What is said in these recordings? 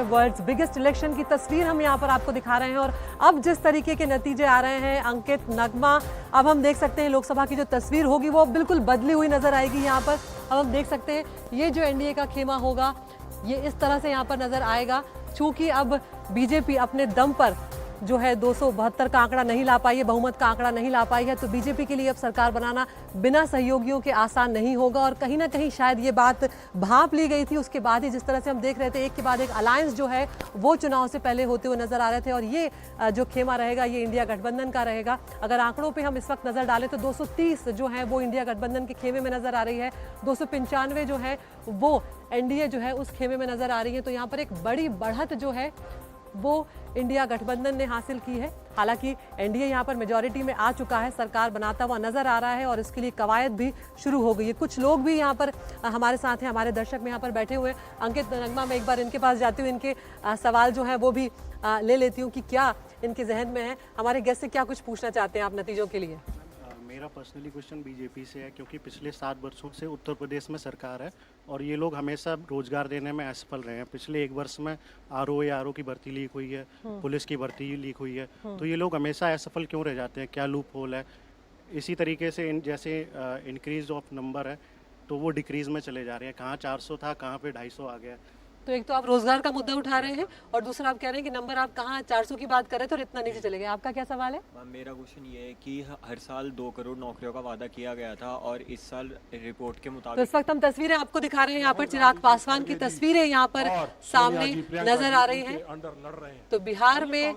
World's biggest election की तस्वीर हम यहाँ पर आपको दिखा रहे हैं और अब जिस तरीके के नतीजे आ रहे हैं अंकित, नगमा, अब हम देख सकते हैं लोकसभा की जो तस्वीर होगी वो बिल्कुल बदली हुई नजर आएगी। यहाँ पर अब हम देख सकते हैं ये जो एनडीए का खेमा होगा ये इस तरह से यहाँ पर नजर आएगा। चूंकि अब बीजेपी अपने दम पर जो है 272 का आंकड़ा नहीं ला पाई है, बहुमत का आंकड़ा नहीं ला पाई है, तो बीजेपी के लिए अब सरकार बनाना बिना सहयोगियों के आसान नहीं होगा। और कहीं ना कहीं शायद ये बात भांप ली गई थी उसके बाद ही, जिस तरह से हम देख रहे थे एक के बाद एक अलायंस जो है वो चुनाव से पहले होते हुए नजर आ रहे थे। और ये जो खेमा रहेगा ये इंडिया गठबंधन का रहेगा। अगर आंकड़ों पर हम इस वक्त नजर डालें तो 230 जो है वो इंडिया गठबंधन के खेमे में नजर आ रही है, 295 जो है वो एनडीए जो है उस खेमे में नजर आ रही है। तो यहाँ पर एक बड़ी बढ़त जो है वो इंडिया गठबंधन ने हासिल की है। हालांकि एनडीए यहाँ पर मेजॉरिटी में आ चुका है, सरकार बनाता हुआ नजर आ रहा है और इसके लिए कवायद भी शुरू हो गई है। कुछ लोग भी यहाँ पर हमारे साथ हैं, हमारे दर्शक में यहाँ पर बैठे हुए। अंकित, नगमा, मैं एक बार इनके पास जाती हूँ, इनके सवाल जो है वो भी ले लेती हूँ कि क्या इनके जहन में है। हमारे गेस्ट से क्या कुछ पूछना चाहते हैं आप नतीजों के लिए? मेरा पर्सनली क्वेश्चन बीजेपी से है, क्योंकि पिछले 7 वर्षों से उत्तर प्रदेश में सरकार है और ये लोग हमेशा रोजगार देने में असफल रहे हैं। पिछले 1 वर्ष में आरओ की भर्ती लीक हुई है, पुलिस की भर्ती लीक हुई है, तो ये लोग हमेशा असफल क्यों रह जाते हैं? क्या लूप होल है? इसी तरीके से जैसे इंक्रीज ऑफ नंबर है तो वो डिक्रीज में चले जा रहे हैं। कहाँ 400 था, कहाँ पे 250 आ गया। तो एक तो आप रोजगार का मुद्दा उठा रहे हैं और दूसरा आप कह रहे हैं कि नंबर आप कहाँ 400 की बात कर रहे थे और इतना नीचे चले गए। आपका क्या सवाल है? मैम, मेरा क्वेश्चन ये है कि हर साल 2 करोड़ नौकरियों का वादा किया गया था और इस साल रिपोर्ट के मुताबिक। तो इस वक्त हम तस्वीरें आपको दिखा रहे हैं, यहाँ पर चिराग पासवान की तस्वीरें यहाँ पर सामने नजर आ रही हैं। तो बिहार में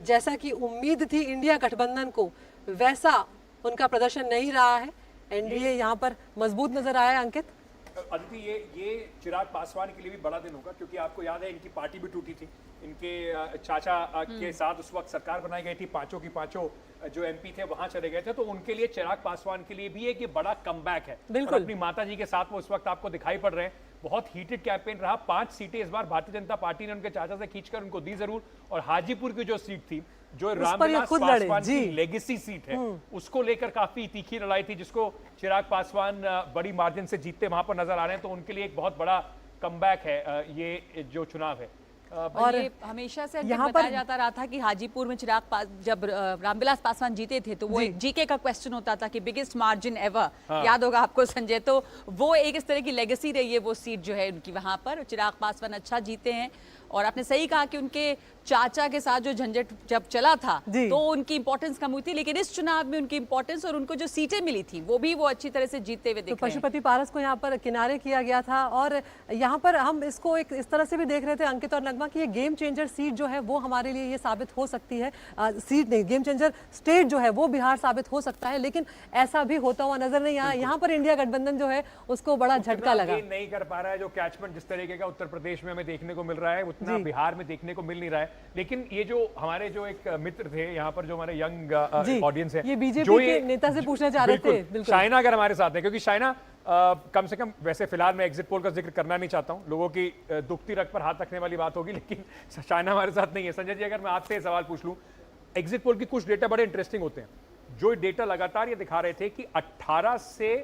जैसा कि उम्मीद थी इंडिया गठबंधन को, वैसा उनका प्रदर्शन नहीं रहा है। एनडीए यहाँ पर मजबूत नजर आया है। अंकित, अदिति, ये चिराग पासवान के लिए भी बड़ा दिन होगा, क्योंकि आपको याद है इनकी पार्टी भी टूटी थी। इनके चाचा के साथ उस वक्त सरकार बनाई गई थी, पांचों की पांचों जो एमपी थे वहां चले गए थे। तो उनके लिए चिराग पासवान के लिए भी एक ये बड़ा कमबैक है। बिल्कुल। अपनी माता जी के साथ वो इस वक्त आपको दिखाई पड़ रहे हैं। बहुत हीटेड कैंपेन रहा। 5 सीटें इस बार भारतीय जनता पार्टी ने उनके चाचा से खींचकर उनको दी जरूर। और हाजीपुर की जो सीट थी, जो रामविलास पासवान की लेगेसी सीट है, उसको लेकर काफी तीखी लड़ाई थी, जिसको चिराग पासवान बड़ी मार्जिन से जीतते वहां पर नजर आ रहे हैं। तो उनके लिए एक बहुत बड़ा कमबैक है ये जो चुनाव है। और ये हमेशा से यहाँ बताया जाता रहा था कि हाजीपुर में जब रामविलास पासवान जीते थे तो वो जीके का क्वेश्चन होता था कि बिगेस्ट मार्जिन एवर। याद होगा आपको संजय, तो वो एक इस तरह की लेगेसी रही है वो सीट जो है उनकी वहां पर। चिराग पासवान अच्छा जीते हैं और आपने सही कहा कि उनके चाचा के साथ जो झंझट जब चला था तो उनकी इंपॉर्टेंस कम हुई थी, लेकिन इस चुनाव में उनकी इंपॉर्टेंस और उनको जो सीटें मिली थी वो अच्छी तरह से जीतते हुए दिख रहे हैं। पशुपति पारस को यहाँ पर किनारे किया गया था और यहाँ पर हम इसको एक इस तरह से भी देख रहे थे अंकित और नगमा कि ये गेम चेंजर सीट जो है वो हमारे लिए ये साबित हो सकती है। सीट नहीं, गेम चेंजर स्टेट जो है वो बिहार साबित हो सकता है, लेकिन ऐसा भी होता हुआ नजर नहीं आया। यहाँ पर इंडिया गठबंधन जो है उसको बड़ा झटका लगा, नहीं कर पा रहा है। जो कैचमेंट जिस तरीके का उत्तर प्रदेश में हमें देखने को मिल रहा है उतना बिहार में देखने को मिल नहीं रहा है। लेकिन ये जो हमारे जो एक मित्र थे यहाँ पर, जो हमारे यंग ऑडियंस है, ये बीजेपी के नेता से पूछना चाह रहे थे। बिल्कुल, शाइना अगर हमारे साथ है, क्योंकि शाइना कम से कम, वैसे फिलहाल मैं एग्जिट पोल का जिक्र करना नहीं चाहता हूं, लोगों की दुखती रग पर हाथ रखने वाली बात होगी, लेकिन शाइना हमारे साथ नहीं है। संजय जी, अगर मैं आपसे सवाल पूछ लूं, एग्जिट पोल की कुछ डेटा बड़े इंटरेस्टिंग होते हैं। जो डेटा लगातार ये दिखा रहे थे कि 18 से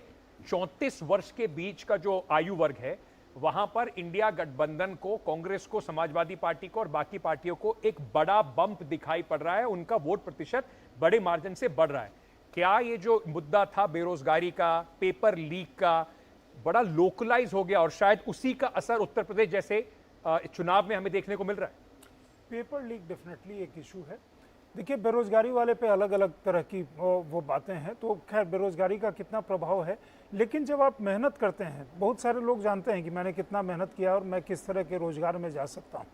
34 वर्ष के बीच का जो आयु वर्ग है, वहां पर इंडिया गठबंधन को, कांग्रेस को, समाजवादी पार्टी को और बाकी पार्टियों को एक बड़ा बंप दिखाई पड़ रहा है। उनका वोट प्रतिशत बड़े मार्जिन से बढ़ रहा है। क्या ये जो मुद्दा था बेरोजगारी का, पेपर लीक का, बड़ा लोकलाइज हो गया और शायद उसी का असर उत्तर प्रदेश जैसे चुनाव में हमें देखने को मिल रहा है? पेपर लीक डेफिनेटली एक इशू है। देखिए, बेरोजगारी वाले पे अलग अलग तरह की वो बातें हैं, तो खैर बेरोजगारी का कितना प्रभाव है, लेकिन जब आप मेहनत करते हैं, बहुत सारे लोग जानते हैं कि मैंने कितना मेहनत किया और मैं किस तरह के रोजगार में जा सकता हूँ।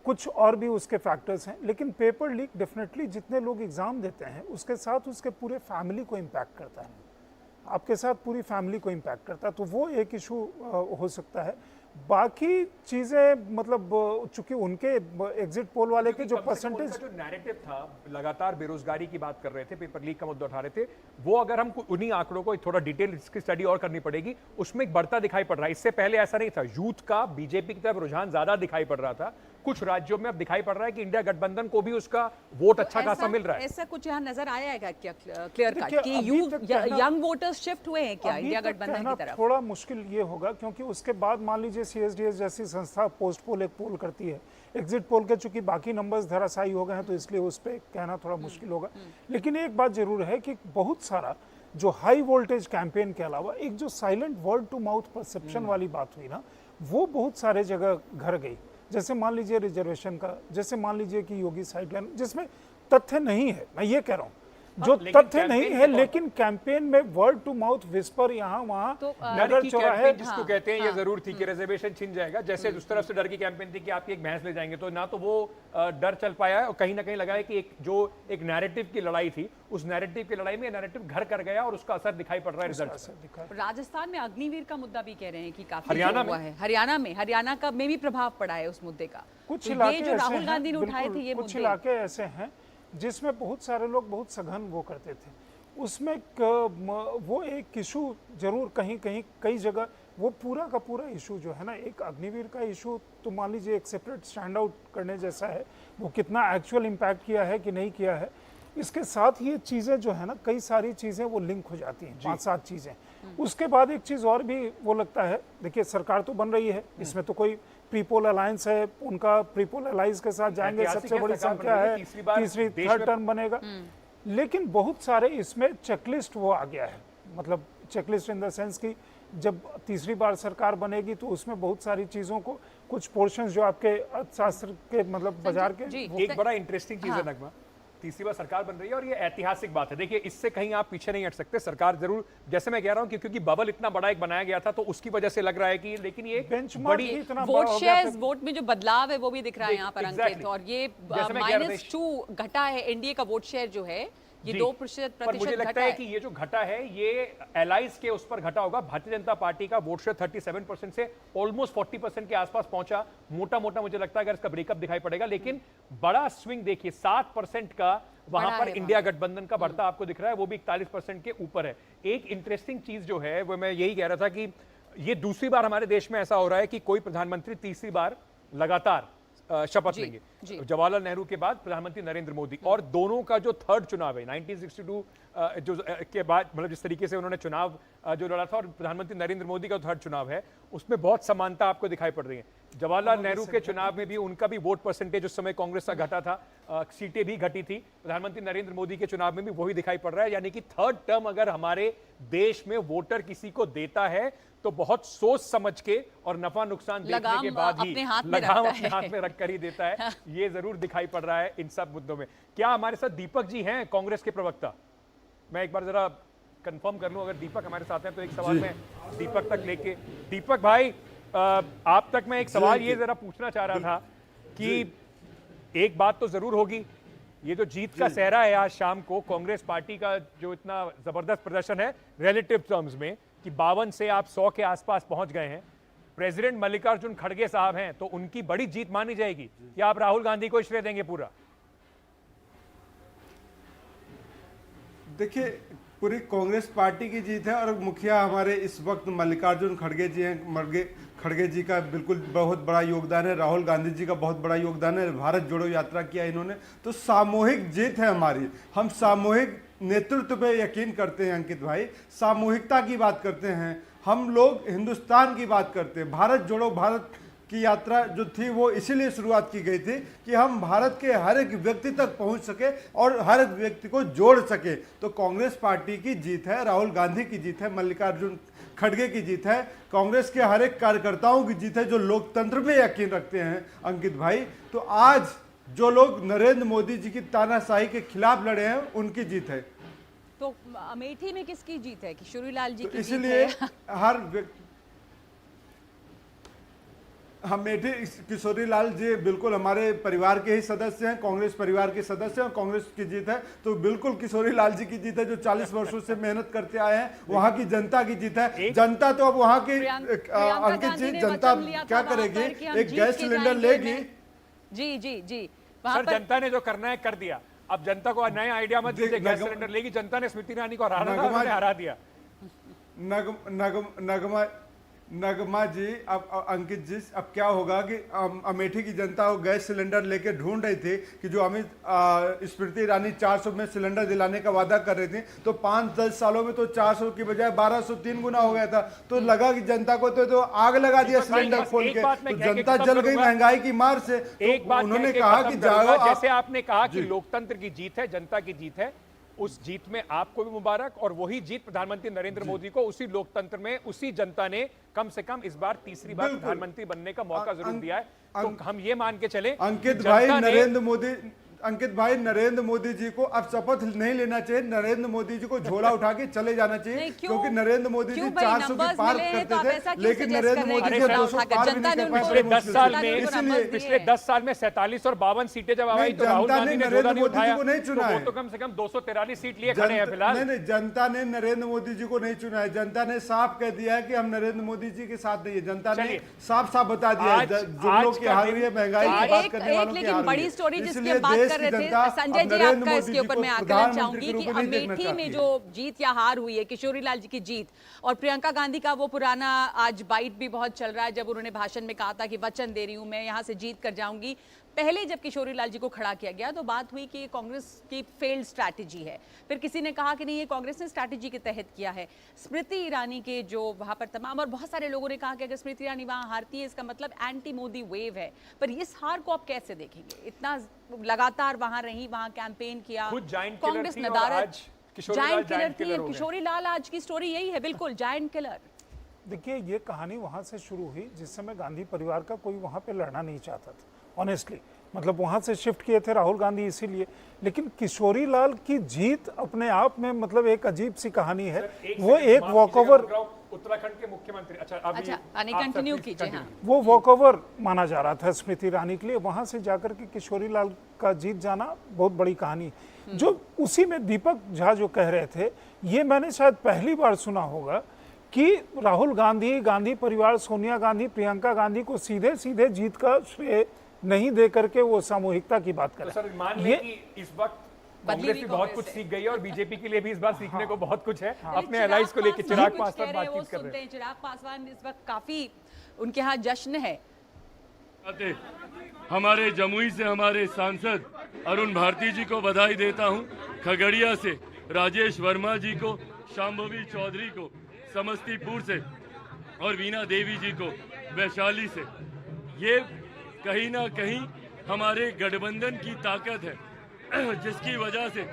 कुछ और भी उसके फैक्टर्स हैं, लेकिन पेपर लीक डेफिनेटली जितने लोग एग्ज़ाम देते हैं उसके साथ उसके पूरे फैमिली को इम्पैक्ट करता है, आपके साथ पूरी फैमिली को इम्पैक्ट करता है, तो वो एक इशू हो सकता है। बाकी चीजें मतलब चूंकि उनके एग्जिट पोल वाले के जो परसेंटेज, जो नैरेटिव था, लगातार बेरोजगारी की बात कर रहे थे, पेपर लीक का मुद्दा उठा रहे थे, वो अगर हम उन्हीं आंकड़ों को थोड़ा डिटेल इसकी स्टडी और करनी पड़ेगी, उसमें एक बढ़ता दिखाई पड़ रहा है। इससे पहले ऐसा नहीं था। यूथ का बीजेपी की तरफ रुझान ज्यादा दिखाई पड़ रहा था, कुछ राज्यों में अब दिखाई पड़ रहा है कि इंडिया गठबंधन को भी उसका वोट अच्छा खासा मिल रहा है। ऐसा कुछ यहाँ नजर आया है क्या क्लियर कट देखिए, कि अभी तक कहना- यंग वोटर्स शिफ्ट हुए हैं क्या अभी इंडिया तक गठबंधन कहना की तरफ? थोड़ा मुश्किल ये होगा, क्योंकि उसके बाद मान लीजिए CSDS जैसी संस्था पोस्ट पोल एक पोल करती है, एग्जिट पोल के चूंकि बाकी नंबर्स धराशायी हो गए हैं तो इसलिए उस पर कहना थोड़ा मुश्किल होगा। लेकिन एक बात जरूर है कि बहुत सारा जो हाई वोल्टेज कैंपेन के अलावा एक जो silent word to mouth perception वाली बात हुई ना, वो बहुत सारे जगह घर गई। जैसे मान लीजिए रिजर्वेशन का, जैसे मान लीजिए कि योगी साइडलाइन, जिसमें तथ्य नहीं है, मैं ये कह रहा हूँ जो लेकिन तथ्य नहीं कैंपेन है, के लेकिन कैंपेन में वर्ड टू माउथ विस्पर यहाँ वहाँ तो, डर नगर की चौराहे कैंपेन जिसको हाँ, कहते हैं ये हाँ, जरूर थी कि रिजर्वेशन छिन जाएगा। जैसे उस तरफ से डर की कैंपेन थी कि आपकी एक भैंस ले जाएंगे, तो ना तो वो डर चल पाया है और कहीं ना कहीं लगा है कि एक नैरेटिव की लड़ाई थी, उस नैरेटिव की लड़ाई में नैरेटिव घर कर गया और उसका असर दिखाई पड़ रहा है रिजल्ट ऐसा दिखा है। राजस्थान में अग्निवीर का मुद्दा भी कह रहे हैं कि काफी हरियाणा हुआ में? है। हरियाणा का में भी प्रभाव पड़ा है उस मुद्दे का। कुछ तो इलाके ये जो ऐसे राहुल हैं, गांधी ने उठाए बिल्कुल, थे ये कुछ मुद्दे, इलाके ऐसे हैं जिसमें बहुत सारे लोग बहुत सघन वो करते थे, उसमें वो एक इशू जरूर कहीं कहीं कई जगह वो पूरा का पूरा इशू जो है ना, एक अग्निवीर का इशू तो मान लीजिए एक सेपरेट स्टैंड आउट करने जैसा है, वो कितना एक्चुअल इम्पैक्ट किया है कि नहीं किया है। इसके साथ ये चीज़ें जो है ना, कई सारी चीज़ें वो लिंक हो जाती हैं, 5-7 चीज़ें। उसके बाद एक चीज़ और भी वो लगता है, देखिए सरकार तो बन रही है, इसमें तो कोई प्रीपोल अलायंस है, उनका प्रीपोल अलायंस के साथ जाएंगे, ऐतिहासिक सबसे बड़ी सरकार बन संख्या रही है, है, तीसरी बार तीसरी देश थर्ड में- टर्म बनेगा। लेकिन बहुत सारे इसमें चेकलिस्ट वो आ गया है, मतलब चेकलिस्ट इन द सेंस कि जब तीसरी बार सरकार बनेगी तो उसमें बहुत सारी चीज़ों को, कुछ पोर्शंस जो आपके अर्थशास्त्र के मतलब बाजार के जी, वो- एक बड़ा इंटरेस्टिंग चीज हाँ। है नगमा, तीसरी बार सरकार बन रही है और ये ऐतिहासिक बात है। देखिए इससे कहीं आप पीछे नहीं हट सकते, सरकार जरूर, जैसे मैं कह रहा हूं कि क्योंकि बबल इतना बड़ा एक बनाया गया था तो उसकी वजह से लग रहा है कि, लेकिन ये एक बेंचमार्क बड़ी ही इतना वोट बड़ा हो गया शेयर्स, था। वोट में जो बदलाव है वो भी दिख रहा है यहाँ पर Exactly. अंकित, और ये जैसे मैं कह रहा था, -2 घटा है एनडीए का वोट शेयर जो है, ये जी, 2% पर मुझे लगता घटा है है। कि ये जो घटा है ये एलाइज के उस पर घटा होगा। भारतीय जनता पार्टी का वोट शेयर 37% से ऑलमोस्ट 40% के आसपास पहुंचा, मोटा मोटा मुझे लगता है अगर इसका ब्रेकअप दिखाई पड़ेगा, लेकिन बड़ा स्विंग देखिए 7% का वहां बड़ा पर है इंडिया गठबंधन का बढ़ता आपको दिख रहा है, वो भी 41% के ऊपर है। एक इंटरेस्टिंग चीज जो है वो मैं यही कह रहा था कि ये दूसरी बार हमारे देश में ऐसा हो रहा है कि कोई प्रधानमंत्री तीसरी बार लगातार शपथ जी, लेंगे। जी। जवाहरलाल नेहरू के बाद प्रधानमंत्री नरेंद्र मोदी, और दोनों का जो थर्ड चुनाव है 1962 जो के बाद, मतलब जिस तरीके से उन्होंने चुनाव जो लड़ा था, और प्रधानमंत्री नरेंद्र मोदी का थर्ड चुनाव है, उसमें बहुत समानता आपको दिखाई पड़ रही है। जवाहरलाल नेहरू के चुनाव में भी उनका भी वोट परसेंटेज उस समय कांग्रेस का घटा था, सीटें भी घटी थी। प्रधानमंत्री नरेंद्र मोदी के चुनाव में भी वही दिखाई पड़ रहा है, यानी कि थर्ड टर्म अगर हमारे देश में वोटर किसी को देता है तो बहुत सोच समझ के और नफा नुकसान देखने लगाम के बाद ही अपने हाथ में लगाम रखता अपने है। हाथ में रख कर ही देता है। ये जरूर दिखाई पड़ रहा है इन सब मुद्दों में। क्या हमारे साथ दीपक जी हैं, कांग्रेस के प्रवक्ता? मैं एक बार जरा कंफर्म कर लूं, अगर दीपक हमारे साथ हैं तो एक सवाल मैं दीपक तक लेके, दीपक भाई आप तक मैं एक सवाल ये जरा पूछना चाह रहा था कि एक बात तो जरूर होगी, ये जो जीत का सहरा है आज शाम को कांग्रेस पार्टी का, जो इतना जबरदस्त प्रदर्शन है रिलेटिव टर्म्स में कि 52 से आप 100 के आसपास पहुंच गए हैं, प्रेसिडेंट मल्लिकार्जुन खड़गे साहब हैं, तो उनकी बड़ी जीत मानी जाएगी या आप राहुल गांधी को श्रेय देंगे पूरा? देखिए, पूरी कांग्रेस पार्टी की जीत है और मुखिया हमारे इस वक्त मल्लिकार्जुन खड़गे जी हैं। खड़गे जी का बिल्कुल बहुत बड़ा योगदान है, राहुल गांधी जी का बहुत बड़ा योगदान है, भारत जोड़ो यात्रा किया इन्होंने, तो सामूहिक जीत है हमारी। हम सामूहिक नेतृत्व पे यकीन करते हैं अंकित भाई, सामूहिकता की बात करते हैं हम लोग, हिंदुस्तान की बात करते हैं। भारत जोड़ो भारत की यात्रा जो थी वो इसीलिए शुरुआत की गई थी कि हम भारत के हर एक व्यक्ति तक पहुंच सके और हर एक व्यक्ति को जोड़ सके। तो कांग्रेस पार्टी की जीत है, राहुल गांधी की जीत है, मल्लिकार्जुन खड़गे की जीत है, कांग्रेस के हर एक कार्यकर्ताओं की जीत है जो लोकतंत्र में यकीन रखते हैं अंकित भाई। तो आज जो लोग नरेंद्र मोदी जी की तानाशाही के खिलाफ लड़े हैं उनकी जीत है। तो अमेठी में किसकी जीत है? किशोरी लाल जी तो की जीत इसलिए है? हर व्यक्ति, अमेठी किशोरी लाल जी बिल्कुल हमारे परिवार के ही सदस्य हैं, कांग्रेस परिवार के सदस्य हैं, कांग्रेस की जीत है। तो बिल्कुल किशोरी लाल जी की जीत है जो 40 वर्षों से मेहनत करते आए हैं, वहां की जनता की जीत है। जनता तो अब वहां की प्रियंका अंकित गांधी जी, ने जनता वचन लिया था क्या वहां करेगी, पर कि हम एक जीत गैस के सिलेंडर जाएंगे। लेगी। जी जी जी, वहां सर पर जनता ने जो करना है कर दिया, अब जनता को नया आइडिया मत दीजिए, गैस सिलेंडर लेगी। जनता ने स्मृति ईरानी को हरा दिया। नगमा जी, अब अंकित जी, अब क्या होगा कि अमेठी की जनता को गैस सिलेंडर लेके ढूंढ रही थी कि जो अमित स्मृति ईरानी 400 में सिलेंडर दिलाने का वादा कर रही थी, तो 5-10 सालों में तो 400 की बजाय 1203 गुना हो गया था। तो लगा कि जनता को तो आग लगा दिया सिलेंडर खोल के, तो जनता जल गई महंगाई की मार से। एक बात उन्होंने कह के कहा खत्म कि करूंगा, जाओ जैसे आपने कहा कि लोकतंत्र की जीत है, जनता की जीत है, उस जीत में आपको भी मुबारक, और वही जीत प्रधानमंत्री नरेंद्र मोदी को उसी लोकतंत्र में उसी जनता ने कम से कम इस बार तीसरी बार प्रधानमंत्री बनने का मौका जरूर दिया है। तो हम ये मान के चले अंकित भाई नरेंद्र मोदी जी को अब शपथ नहीं लेना चाहिए, नरेंद्र मोदी जी को झोला उठा के चले जाना चाहिए, क्योंकि नरेंद्र मोदी जी 400 की पार करते थे, लेकिन नरेंद्र मोदी जी 200 पार भी नहीं कर पाए। पिछले 10 साल में 47 और 52 सीटें जब आई तो राहुल गांधी ने नरेंद्र मोदी जी को नहीं चुना है, तो कम से कम 243 सीट लिए खड़े हैं फिलहाल। नहीं, जनता ने नरेंद्र मोदी जी को नहीं चुना है, जनता ने साफ कह दिया है कि हम नरेंद्र मोदी जी के साथ नहीं है। जनता ने साफ साफ बता दिया है, जुमलों की हार हुई है, महंगाई की बात करने वालों की हार हुई है। बड़ी स्टोरी जिसकी बात कर रहे थे संजय जी, आपका इसके ऊपर मैं आकलन चाहूंगी कि अमेठी में जो जीत या हार हुई है, किशोरी लाल जी की जीत, और प्रियंका गांधी का वो पुराना आज बाइट भी बहुत चल रहा है, जब उन्होंने भाषण में कहा था कि वचन दे रही हूं मैं यहां से जीत कर जाऊंगी। पहले जब किशोरी लाल जी को खड़ा किया गया तो बात हुई कि ये कांग्रेस की फेल्ड स्ट्रैटेजी है, फिर किसी ने कहा कि नहीं ये कांग्रेस ने स्ट्रैटेजी के तहत किया है। स्मृति ईरानी के जो वहां पर तमाम, और बहुत सारे लोगों ने कहा कि अगर स्मृति ईरानी वहां हारती है इसका मतलब एंटी मोदी वेव है, पर इस हार को आप कैसे देखेंगे? इतना लगातार वहां रही, वहां कैंपेन किया, कांग्रेस नदारद जायंट किलर थी। किशोरी लाल आज की स्टोरी यही है, बिल्कुल जायंट किलर। देखिए, ये कहानी वहाँ से शुरू हुई जिस समय गांधी परिवार का कोई वहाँ पे लड़ना नहीं चाहता था, ऑनेस्टली। मतलब वहाँ से शिफ्ट किए थे राहुल गांधी इसीलिए, लेकिन किशोरी लाल की जीत अपने आप में मतलब एक अजीब सी कहानी है। वो एक वॉकओवर, उत्तराखंड के मुख्यमंत्री, अच्छा कंटिन्यू कीजिए। हाँ, वो वॉकओवर माना जा रहा था स्मृति ईरानी के लिए, वहाँ से जाकर के किशोरी लाल का जीत जाना बहुत बड़ी कहानी। जो उसी में दीपक झा जो कह रहे थे, ये मैंने शायद पहली बार सुना होगा कि राहुल गांधी, गांधी परिवार, सोनिया गांधी, प्रियंका गांधी को सीधे सीधे जीत का श्रेय नहीं दे करके वो सामूहिकता की बात कर रहे हैं। मान लें कि इस वक्त कांग्रेस भी बहुत कुछ सीख गई है और बीजेपी के लिए भी इस बार सीखने को बहुत कुछ है। अपने एलाइज को लेकर चिराग पासवान बातचीत कर रहे हैं। चिराग पासवान इस वक्त काफी उनके यहाँ जश्न है। हमारे जमुई से हमारे सांसद अरुण भारती जी को बधाई देता हूं, खगड़िया से राजेश वर्मा जी को, शांभवी चौधरी को समस्तीपुर से, और वीणा देवी जी को वैशाली से। ये कहीं ना कहीं हमारे गठबंधन की ताकत है, जिसकी वजह से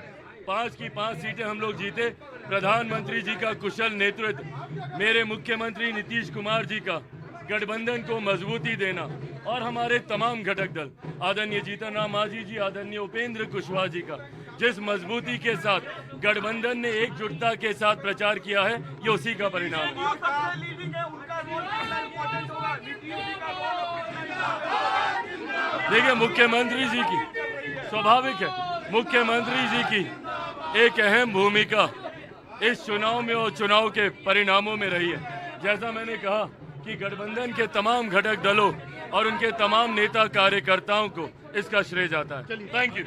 5 की 5 सीटें हम लोग जीते। प्रधानमंत्री जी का कुशल नेतृत्व, मेरे मुख्यमंत्री नीतीश कुमार जी का गठबंधन को मजबूती देना, और हमारे तमाम घटक दल, आदरणीय जीतन राम मांझी जी, आदरणीय उपेंद्र कुशवाहा जी का जिस मजबूती के साथ गठबंधन ने एकजुटता के साथ प्रचार किया है, ये उसी का परिणाम है। देखिए, मुख्यमंत्री जी की स्वाभाविक है, मुख्यमंत्री जी की एक अहम भूमिका इस चुनाव में और चुनाव के परिणामों में रही है। जैसा मैंने कहा कि गठबंधन के तमाम घटक दलों और उनके तमाम नेता कार्यकर्ताओं को इसका श्रेय जाता है। Thank you.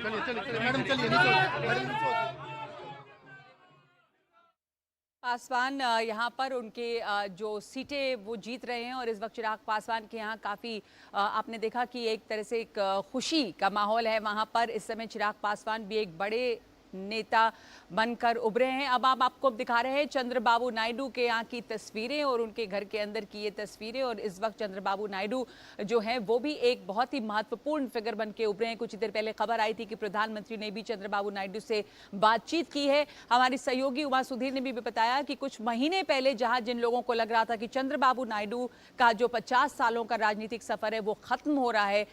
पासवान यहाँ पर उनके जो सीटें वो जीत रहे हैं, और इस वक्त चिराग पासवान के यहाँ काफ़ी आपने देखा कि एक तरह से एक खुशी का माहौल है वहाँ पर। इस समय चिराग पासवान भी एक बड़े नेता बनकर उभरे हैं। अब आपको दिखा रहे हैं चंद्रबाबू नायडू के यहाँ की तस्वीरें और उनके घर के अंदर की ये तस्वीरें, और इस वक्त चंद्रबाबू नायडू जो हैं वो भी एक बहुत ही महत्वपूर्ण फिगर बन के उभरे हैं। कुछ ही देर पहले खबर आई थी कि प्रधानमंत्री ने भी चंद्रबाबू नायडू से बातचीत की है। हमारी सहयोगी उमा सुधीर ने भी बताया कि कुछ महीने पहले जहां जिन लोगों को लग रहा था कि चंद्रबाबू नायडू का जो 50 सालों का राजनीतिक सफर है वो खत्म हो रहा है,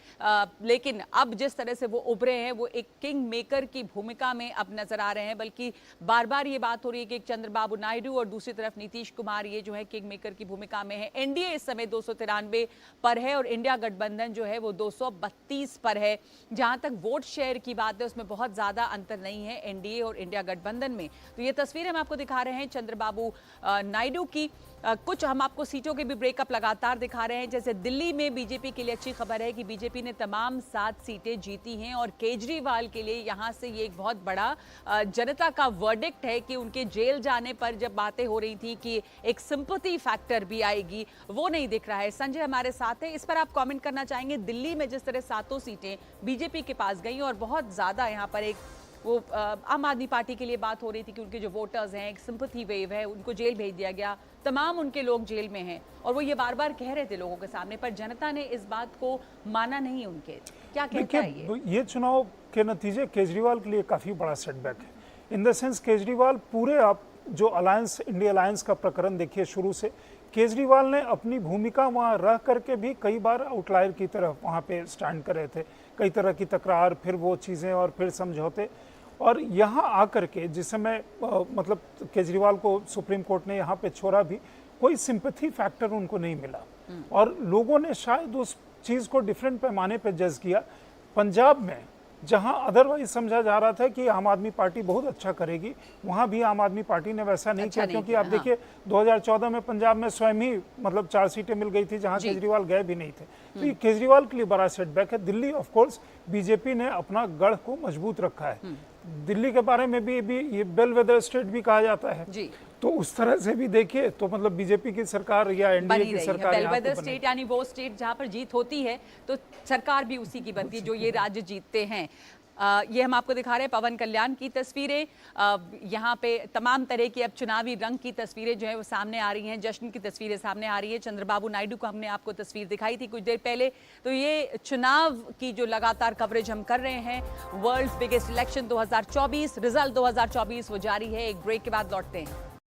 लेकिन अब जिस तरह से वो उभरे हैं वो एक किंग मेकर की भूमिका में अब नजर आ रहे हैं। बल्कि बार बार ये बात हो रही है कि एक चंद्रबाबू नायडू और दूसरी तरफ नीतीश कुमार ये जो है किंग मेकर की भूमिका में है। एनडीए इस समय 293 पर है और इंडिया गठबंधन जो है वो 232 पर है। जहां तक वोट शेयर की बात है उसमें बहुत ज्यादा अंतर नहीं है एनडीए और इंडिया गठबंधन में। तो ये तस्वीरें हम आपको दिखा रहे हैं चंद्रबाबू नायडू की, कुछ हम आपको सीटों के भी ब्रेकअप लगातार दिखा रहे हैं। जैसे दिल्ली में बीजेपी के लिए अच्छी खबर है कि बीजेपी ने तमाम 7 सीटें जीती हैं और केजरीवाल के लिए यहां से ये एक बहुत बड़ा जनता का वर्डिक्ट है कि उनके जेल जाने पर जब बातें हो रही थी कि एक सिंपैथी फैक्टर भी आएगी, वो नहीं दिख रहा है। संजय हमारे साथ है, इस पर आप कमेंट करना चाहेंगे? दिल्ली में जिस तरह 7 सीटें बीजेपी के पास गई और बहुत ज्यादा यहाँ पर एक वो आम आदमी पार्टी के लिए बात हो रही थी कि उनके जो वोटर्स हैं, एक सिंपैथी वेव है, उनको जेल भेज दिया गया, तमाम उनके लोग जेल में हैं और वो ये बार बार कह रहे थे लोगों के सामने, पर जनता ने इस बात को माना नहीं उनके। क्या कहता है ये चुनाव के नतीजे केजरीवाल के लिए काफ़ी बड़ा सेटबैक है। इन द सेंस केजरीवाल पूरे आप जो अलायंस, इंडिया अलायंस का प्रकरण देखिए, शुरू से केजरीवाल ने अपनी भूमिका वहाँ रह करके भी कई बार आउटलायर की तरफ वहाँ पे स्टैंड कर रहे थे, कई तरह की तकरार, फिर वो चीज़ें और फिर समझौते। और यहाँ आकर के जिस समय मतलब केजरीवाल को सुप्रीम कोर्ट ने यहाँ पे छोड़ा भी, कोई सिंपैथी फैक्टर उनको नहीं मिला और लोगों ने शायद उस चीज़ को डिफरेंट पैमाने पे जज किया। पंजाब में जहां अदरवाइज समझा जा रहा था कि आम आदमी पार्टी बहुत अच्छा करेगी, वहां भी आम आदमी पार्टी ने वैसा नहीं किया, क्योंकि आप देखिए 2014 में पंजाब में स्वयं ही मतलब 4 सीटें मिल गई थी जहां केजरीवाल गए भी नहीं थे। तो ये केजरीवाल के लिए बड़ा सेटबैक है। दिल्ली ऑफ कोर्स बीजेपी ने अपना गढ़ को मजबूत रखा है। दिल्ली के बारे में भी ये बेलवेदर स्टेट भी कहा जाता है जी। तो उस तरह से भी देखिए तो मतलब बीजेपी की सरकार या एनडीए की सरकार बेलवेदर स्टेट यानी वो स्टेट जहां पर जीत होती है तो सरकार भी उसी की बनती है जो ये राज्य जीतते हैं। ये हम आपको दिखा रहे हैं पवन कल्याण की तस्वीरें। यहाँ पे तमाम तरह की अब चुनावी रंग की तस्वीरें जो है वो सामने आ रही हैं, जश्न की तस्वीरें सामने आ रही है। चंद्रबाबू नायडू को हमने आपको तस्वीर दिखाई थी कुछ देर पहले। तो ये चुनाव की जो लगातार कवरेज हम कर रहे हैं, वर्ल्ड्स बिगेस्ट इलेक्शन 2024, रिजल्ट 2024 वो जारी है। एक ब्रेक के बाद लौटते हैं।